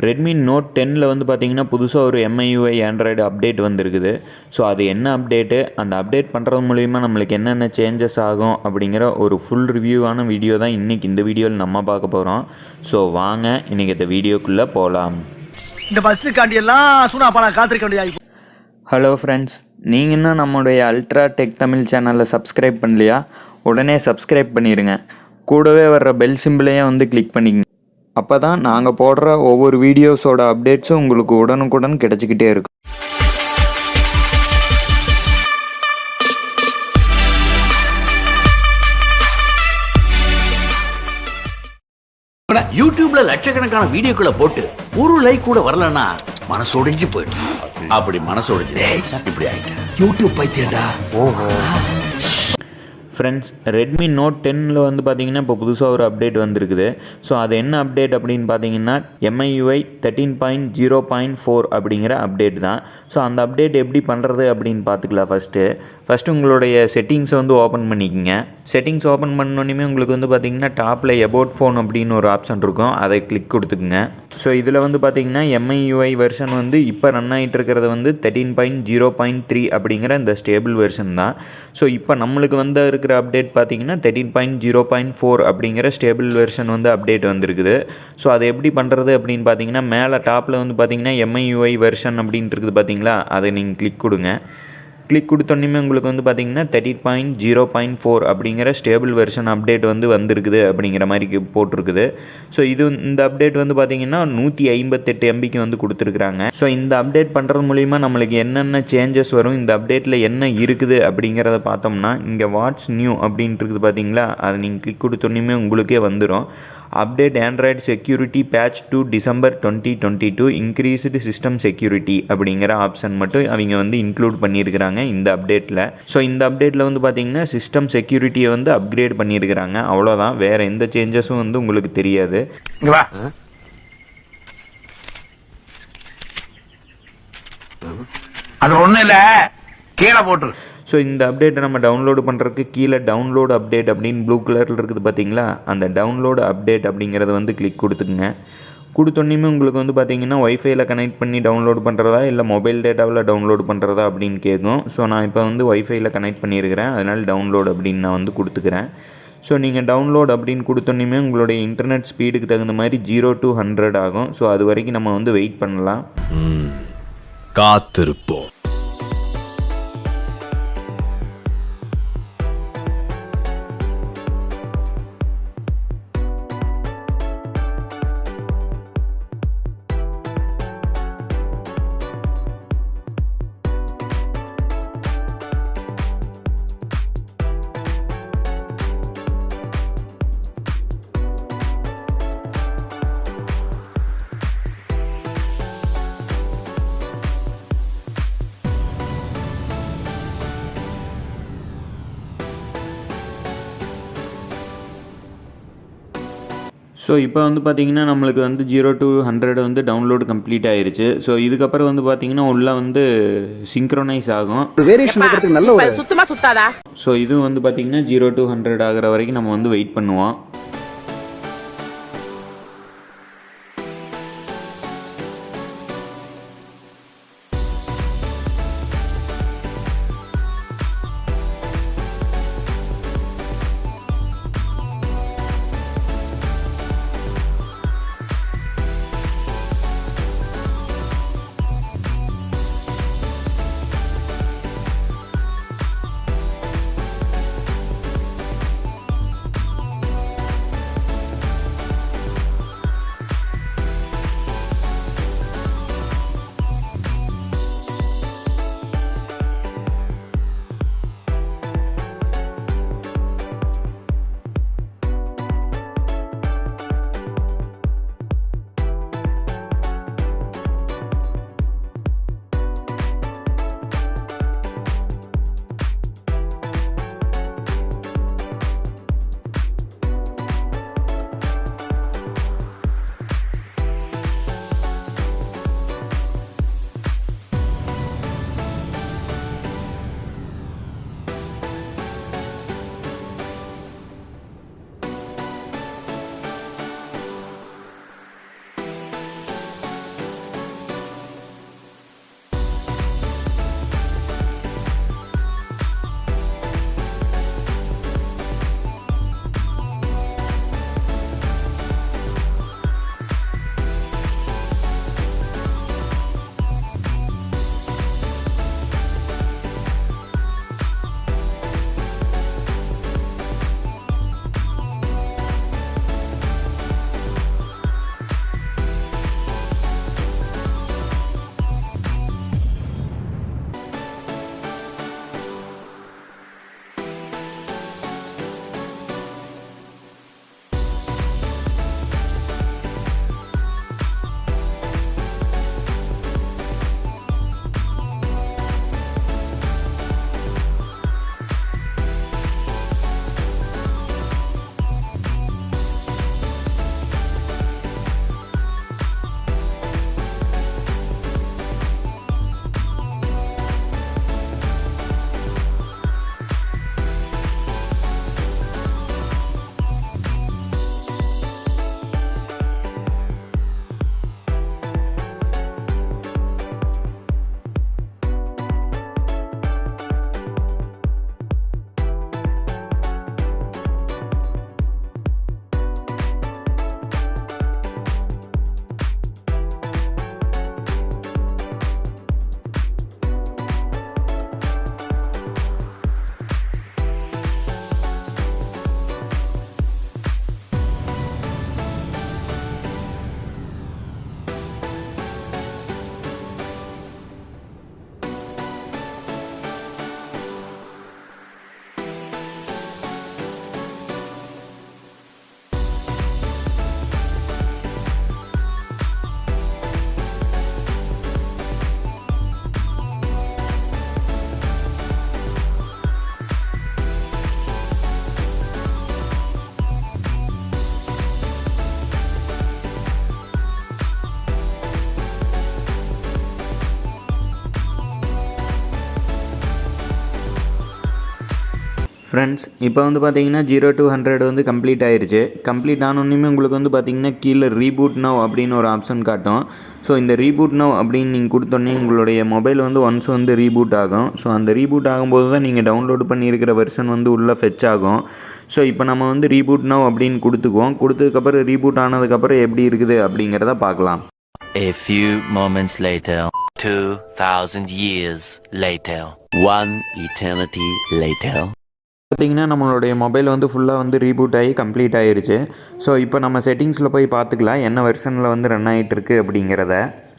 Redmi Note 10ல வந்து பார்த்தீங்கன்னா புதுசாக ஒரு MIUI ஆண்ட்ராய்டு அப்டேட் வந்திருக்குது. ஸோ அது என்ன அப்டேட்டு, அந்த அப்டேட் பண்ணுறது மூலிமா நம்மளுக்கு என்னென்ன சேஞ்சஸ் ஆகும் அப்படிங்கிற ஒரு ஃபுல் ரிவ்யூவான வீடியோ தான் இன்றைக்கி இந்த வீடியோவில் நம்ம பார்க்க போகிறோம். ஸோ வாங்க இன்றைக்கி இந்த வீடியோக்குள்ளே போகலாம். இந்த பஸ்ஸுக்காண்டி எல்லாம் சூனாப்பா நான் காத்திருக்க வேண்டியது. ஹலோ ஃப்ரெண்ட்ஸ், நீங்கள் இன்னும் நம்மளுடைய அல்ட்ரா டெக் தமிழ் சேனலை சப்ஸ்கிரைப் பண்ணலையா? உடனே சப்ஸ்கிரைப் பண்ணிடுங்க. கூடவே வர்ற பெல் சிம்பிளையும் வந்து கிளிக் பண்ணிக்கங்க. அப்போ தான் நாங்கள் போடுற ஒவ்வொரு வீடியோஸோட அப்டேட்ஸும் உங்களுக்கு உடனுக்குடன் கிடச்சிக்கிட்டே இருக்கும். யூடியூப்ல லட்சக்கணக்கான வீடியோக்களை போட்டு ஒரு லைக் கூட வரலன்னா மனசு உடைஞ்சு போயிடும். அப்படி மனசு உடைஞ்சு இப்படி ஆயிட்டேன். யூடியூப் பைத்தியடா. ஓஹோ ஃப்ரெண்ட்ஸ், ரெட்மி நோட் 10ல் வந்து பார்த்தீங்கன்னா இப்போ புதுசாக ஒரு அப்டேட் வந்திருக்குது. ஸோ அது என்ன அப்டேட் அப்படின்னு பார்த்தீங்கன்னா MIUI 13.0.4 அப்படிங்கிற அப்டேட் தான். ஸோ அந்த அப்டேட் எப்படி பண்ணுறது அப்படின்னு பார்த்துக்கலாம். ஃபஸ்ட்டு உங்களுடைய செட்டிங்ஸை வந்து ஓப்பன் பண்ணிக்கோங்க. செட்டிங்ஸ் ஓப்பன் பண்ணோன்னே உங்களுக்கு வந்து பார்த்தீங்கன்னா டாப்பில் எபோட் ஃபோன் அப்படின்னு ஒரு ஆப்ஷன் இருக்கும், அதை கிளிக் கொடுத்துக்குங்க. ஸோ இதில் வந்து பார்த்தீங்கன்னா MIUI வெர்ஷன் வந்து இப்போ ரன் ஆகிட்டு இருக்கிறது வந்து 13.0.3 அப்படிங்கிற இந்த ஸ்டேபிள் வெர்ஷன் தான். ஸோ இப்போ நம்மளுக்கு வந்து இருக்கிற அப்டேட் பார்த்தீங்கன்னா 13.0.4 அப்படிங்கிற ஸ்டேபிள் வெர்ஷன் வந்து அப்டேட் வந்திருக்குது. ஸோ அதை எப்படி பண்ணுறது அப்படின்னு பார்த்தீங்கன்னா மேலே டாப்பில் வந்து பார்த்தீங்கன்னா MIUI வெர்ஷன் அப்படின்ட்டு இருக்குது பார்த்தீங்களா, அதை நீங்கள் கிளிக் கொடுங்க. கிளிக் கொடுத்தோன்னே உங்களுக்கு வந்து பார்த்தீங்கன்னா 13.0.4 அப்படிங்கிற ஸ்டேபிள் வெர்ஷன் அப்டேட் வந்து வந்திருக்குது அப்படிங்கிற மாதிரி போட்டிருக்குது. ஸோ இந்த அப்டேட் வந்து பார்த்தீங்கன்னா 158 MBக்கு வந்து கொடுத்துருக்குறாங்க. ஸோ இந்த அப்டேட் பண்ணுறது மூலிமா நம்மளுக்கு என்னென்ன சேஞ்சஸ் வரும், இந்த அப்டேட்டில் என்ன இருக்குது அப்படிங்கிறத பார்த்தோம்னா இங்கே வாட்ஸ் நியூ அப்படின்ட்டு இருக்குது பார்த்தீங்களா, அதை நீங்கள் கிளிக் கொடுத்தோன்னே உங்களுக்கே வந்துடும். Update Android security patch to December 2022 increased system security அப்படிங்கிற ஆப்ஷன் மட்டும் அவங்க வந்து இன்க்ளூட் பண்ணியிருக்கிறாங்க இந்த அப்டேட்டில். ஸோ இந்த அப்டேட்டில் வந்து பார்த்திங்கன்னா சிஸ்டம் செக்யூரிட்டியை வந்து அப்கிரேட் பண்ணியிருக்கிறாங்க. அவ்வளோதான், வேறு எந்த சேஞ்சஸும் வந்து உங்களுக்கு தெரியாது. அது ஒன்றும் இல்லை, கீழே போட்டுரு. ஸோ இந்த அப்டேட்டை நம்ம டவுன்லோடு பண்ணுறதுக்கு கீழே டவுன்லோடு அப்டேட் அப்படின்னு ப்ளூ கலரில் இருக்குது பார்த்தீங்களா, அந்த டவுன்லோடு அப்டேட் அப்படிங்கிறத வந்து கிளிக் கொடுத்துக்குங்க. கொடுத்தோன்னே உங்களுக்கு வந்து பார்த்தீங்கன்னா ஒய்ஃபையில் கனெக்ட் பண்ணி டவுன்லோடு பண்ணுறதா இல்லை மொபைல் டேட்டாவில் டவுன்லோடு பண்ணுறதா அப்படின்னு கேட்கும். ஸோ நான் இப்போ வந்து ஒய்ஃபையில் கனெக்ட் பண்ணியிருக்கிறேன், அதனால் டவுன்லோடு அப்படின்னு நான் வந்து கொடுத்துக்கிறேன். ஸோ நீங்கள் டவுன்லோட் அப்படின்னு கொடுத்தோன்னே உங்களுடைய இன்டர்நெட் ஸ்பீடுக்கு தகுந்த மாதிரி 0 to 100 ஆகும். ஸோ அது வரைக்கும் நம்ம வந்து வெயிட் பண்ணலாம், காத்திருப்போம். ஸோ இப்போ வந்து பார்த்திங்கன்னா நம்மளுக்கு வந்து 0 to 100 வந்து டவுன்லோடு கம்ப்ளீட் ஆயிருச்சு. ஸோ இதுக்கப்புறம் வந்து பார்த்திங்கன்னா உள்ளே வந்து சிங்க்ரோனைஸ் ஆகும். சுத்தமாக சுத்தாதா. ஸோ இது வந்து பார்த்திங்கன்னா 0 to 100 ஆகிற வரைக்கும் நம்ம வந்து வெயிட் பண்ணுவோம். ஃப்ரெண்ட்ஸ் இப்போ வந்து பார்த்தீங்கன்னா 0 to 100 வந்து கம்ப்ளீட் ஆயிருச்சு. கம்ப்ளீட் ஆனோன்னுமே உங்களுக்கு வந்து பார்த்தீங்கன்னா கீழே ரீபூட் நவ் அப்படின்னு ஒரு ஆப்ஷன் காட்டும். ஸோ இந்த ரீபூட் நவ் அப்படின்னு நீங்கள் கொடுத்தோன்னே உங்களுடைய மொபைல் வந்து ஒன்ஸ் வந்து ரீபூட் ஆகும். ஸோ அந்த ரீபூட் ஆகும்போது தான் நீங்கள் டவுன்லோடு பண்ணியிருக்கிற வெர்ஷன் வந்து உள்ளே ஃபெச் ஆகும். ஸோ இப்போ நம்ம வந்து ரீபூட் நவ் அப்படின்னு கொடுத்துக்குவோம். கொடுத்ததுக்கப்புறம் ரீபூட் ஆனதுக்கப்புறம் எப்படி இருக்குது அப்படிங்கிறத பார்க்கலாம். A few moments later, 2000 years later, one eternity later. பார்த்திங்கன்னா நம்மளுடைய மொபைல் வந்து ஃபுல்லாக வந்து ரீபூட் ஆகி கம்ப்ளீட் ஆகிருச்சு. ஸோ இப்போ நம்ம செட்டிங்ஸில் போய் பார்த்துக்கலாம் என்ன வெர்ஷனில் வந்து ரன் ஆகிட்டுருக்கு அப்படிங்கிறத.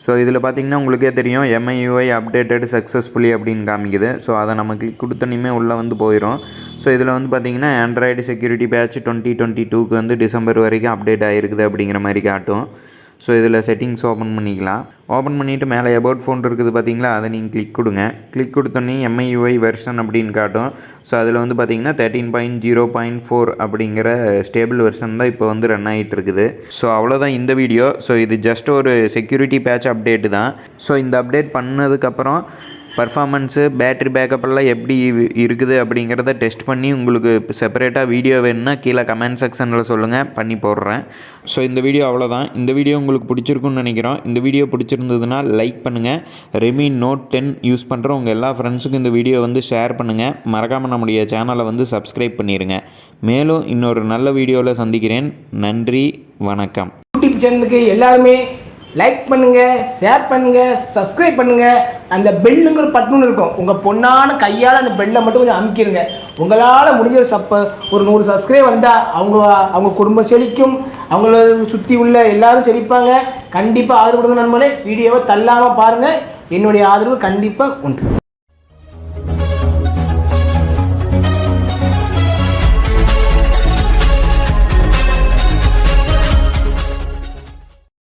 ஸோ இதில் பார்த்திங்கன்னா உங்களுக்கே தெரியும் MIUI அப்டேட்டட் சக்ஸஸ்ஃபுல்லி அப்படின்னு காமிக்குது. ஸோ அதை நம்ம கிளிக் கொடுத்தோன்னே உள்ளே வந்து போயிடும். ஸோ இதில் வந்து பார்த்திங்கன்னா ஆண்ட்ராய்டு செக்யூரிட்டி பேட்ச் 2022க்கு வந்து டிசம்பர் வரைக்கும் அப்டேட் ஆகிருக்குது அப்படிங்கிற மாதிரி காட்டும். ஸோ இதில் செட்டிங்ஸ் ஓப்பன் பண்ணிக்கலாம். ஓப்பன் பண்ணிவிட்டு மேலே அபவுட் ஃபோன் இருக்குது பார்த்தீங்களா, அதை நீங்கள் கிளிக் கொடுங்க. கிளிக் கொடுத்தோன்னே MIUI வெர்ஷன் அப்படின்னு காட்டும். ஸோ அதில் வந்து பார்த்திங்கன்னா 13.0.4 அப்படிங்கிற ஸ்டேபிள் வெர்ஷன் தான் இப்போ வந்து ரன் ஆகிட்டு இருக்குது. ஸோ அவ்வளோதான் இந்த வீடியோ. ஸோ இது ஜஸ்ட் ஒரு செக்யூரிட்டி பேட்ச் அப்டேட்டு தான். ஸோ இந்த அப்டேட் பண்ணதுக்கப்புறம் பர்ஃபார்மன்ஸு பேட்ரி பேக்கப்லாம் எப்படி இருக்குது அப்படிங்கிறத டெஸ்ட் பண்ணி உங்களுக்கு செப்பரேட்டாக வீடியோ வேணுன்னா கீழே கமெண்ட் செக்ஷனில் சொல்லுங்கள், பண்ணி போடுறேன். ஸோ இந்த வீடியோ அவ்வளோதான். இந்த வீடியோ உங்களுக்கு பிடிச்சிருக்குன்னு நினைக்கிறோம். இந்த வீடியோ பிடிச்சிருந்ததுன்னா லைக் பண்ணுங்கள். Redmi Note 10 யூஸ் பண்ணுற உங்கள் எல்லா ஃப்ரெண்ட்ஸுக்கும் இந்த வீடியோ வந்து ஷேர் பண்ணுங்கள். மறக்காமல் நம்முடைய சேனலை வந்து சப்ஸ்கிரைப் பண்ணிடுங்க. மேலும் இன்னொரு நல்ல வீடியோவில் சந்திக்கிறேன். நன்றி, வணக்கம். யூடியூப் சேனலுக்கு எல்லாருமே லைக் பண்ணுங்க, ஷேர் பண்ணுங்க, சப்ஸ்கிரைப் பண்ணுங்க. அந்த பெல்லுங்கிற பட்டன் இருக்கும், உங்க பொண்ணான கையால் அந்த பெல்லை மட்டும் கொஞ்சம் அமுக்கிடுங்க. உங்களால் முடிஞ்ச ஒரு 100 சப்ஸ்கிரைப் வந்தால் அவங்க குடும்பம் செழிக்கும், அவங்கள சுற்றி உள்ள எல்லாரும் செழிப்பாங்க. கண்டிப்பாக ஆதரவு கொடுங்க நண்பர்களே. வீடியோவை தள்ளாமல் பாருங்கள். என்னுடைய ஆதரவு கண்டிப்பாக உண்டு.